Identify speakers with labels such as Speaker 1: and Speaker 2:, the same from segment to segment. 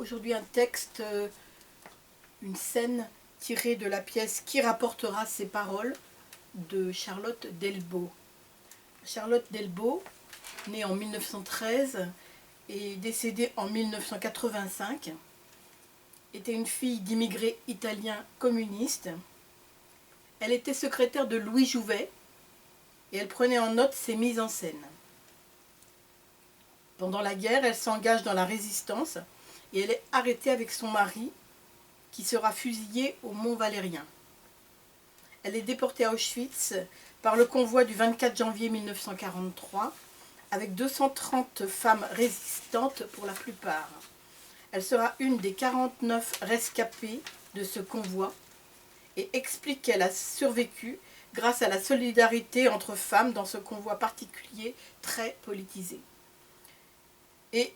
Speaker 1: aujourd'hui un texte, une scène tirée de la pièce Qui rapportera ses paroles de Charlotte Delbo. Charlotte Delbo, née en 1913 et décédée en 1985, était une fille d'immigrés italiens communistes. Elle était secrétaire de Louis Jouvet et elle prenait en note ses mises en scène. Pendant la guerre, elle s'engage dans la résistance et elle est arrêtée avec son mari qui sera fusillé au Mont Valérien. Elle est déportée à Auschwitz par le convoi du 24 janvier 1943 avec 230 femmes résistantes pour la plupart. Elle sera une des 49 rescapées de ce convoi et explique qu'elle a survécu grâce à la solidarité entre femmes dans ce convoi particulier très politisé. Et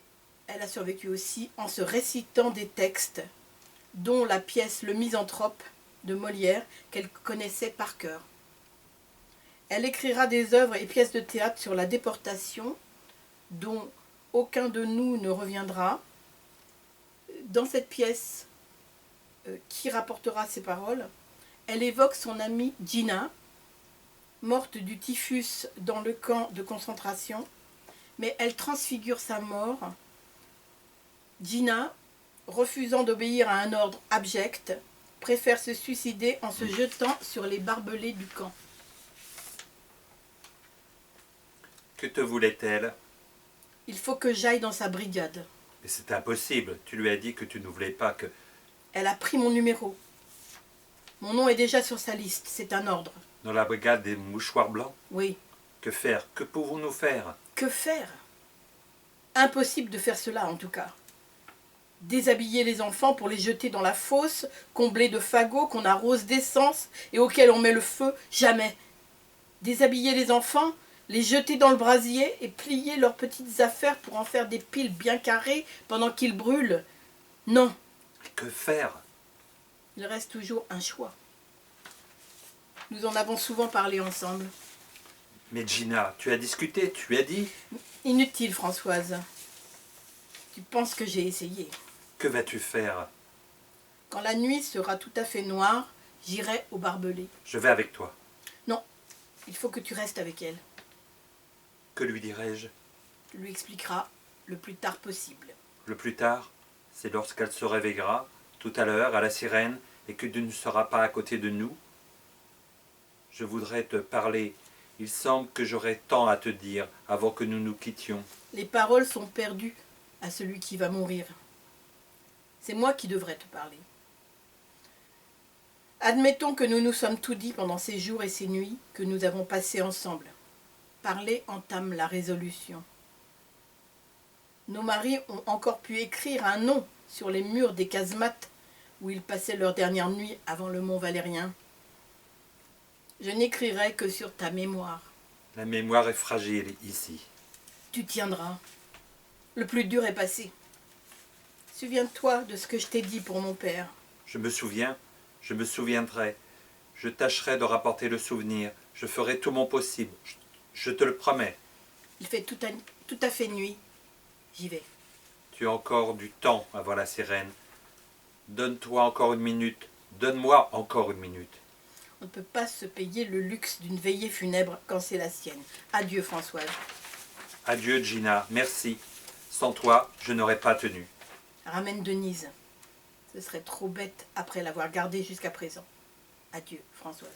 Speaker 1: elle a survécu aussi en se récitant des textes, dont la pièce Le Misanthrope de Molière, qu'elle connaissait par cœur. Elle écrira des œuvres et pièces de théâtre sur la déportation, dont Aucun de nous ne reviendra. Dans cette pièce, Qui rapportera ses paroles, elle évoque son amie Gina, morte du typhus dans le camp de concentration, mais elle transfigure sa mort. Gina, refusant d'obéir à un ordre abject, préfère se suicider en se jetant sur les barbelés du camp.
Speaker 2: Que te voulait-elle?
Speaker 1: Il faut que j'aille dans sa brigade.
Speaker 2: Mais c'est impossible, tu lui as dit que tu ne voulais pas que...
Speaker 1: Elle a pris mon numéro. Mon nom est déjà sur sa liste, c'est un ordre.
Speaker 2: Dans la brigade des mouchoirs blancs?
Speaker 1: Oui.
Speaker 2: Que faire? Que pouvons-nous faire?
Speaker 1: Que faire? Impossible de faire cela en tout cas. Déshabiller les enfants pour les jeter dans la fosse, comblée de fagots qu'on arrose d'essence et auxquels on met le feu, jamais. Déshabiller les enfants, les jeter dans le brasier et plier leurs petites affaires pour en faire des piles bien carrées pendant qu'ils brûlent. Non.
Speaker 2: Que faire?
Speaker 1: Il reste toujours un choix. Nous en avons souvent parlé ensemble.
Speaker 2: Mais Gina, tu as discuté, tu as dit...
Speaker 1: Inutile, Françoise. Tu penses que j'ai essayé.
Speaker 2: Que vas-tu faire?
Speaker 1: Quand la nuit sera tout à fait noire, j'irai au barbelé.
Speaker 2: Je vais avec toi.
Speaker 1: Non, il faut que tu restes avec elle.
Speaker 2: Que lui dirai-je?
Speaker 1: Tu lui expliqueras le plus tard possible.
Speaker 2: Le plus tard, c'est lorsqu'elle se réveillera, tout à l'heure, à la sirène, et que tu ne seras pas à côté de nous. Je voudrais te parler. Il semble que j'aurais tant à te dire avant que nous nous quittions.
Speaker 1: Les paroles sont perdues à celui qui va mourir. C'est moi qui devrais te parler. Admettons que nous nous sommes tout dit pendant ces jours et ces nuits que nous avons passés ensemble. Parler entame la résolution. Nos maris ont encore pu écrire un nom sur les murs des casemates où ils passaient leur dernière nuit avant le Mont Valérien. Je n'écrirai que sur ta mémoire.
Speaker 2: La mémoire est fragile ici.
Speaker 1: Tu tiendras. Le plus dur est passé. Souviens-toi de ce que je t'ai dit pour mon père.
Speaker 2: Je me souviens, je me souviendrai. Je tâcherai de rapporter le souvenir. Je ferai tout mon possible. Je te le promets.
Speaker 1: Il fait tout à fait nuit. J'y vais.
Speaker 2: Tu as encore du temps avant la sirène. Donne-toi encore une minute. Donne-moi encore une minute.
Speaker 1: On ne peut pas se payer le luxe d'une veillée funèbre quand c'est la sienne. Adieu, Françoise.
Speaker 2: Adieu, Gina. Merci. Sans toi, je n'aurais pas tenu.
Speaker 1: Ramène Denise. Ce serait trop bête après l'avoir gardée jusqu'à présent. Adieu, Françoise.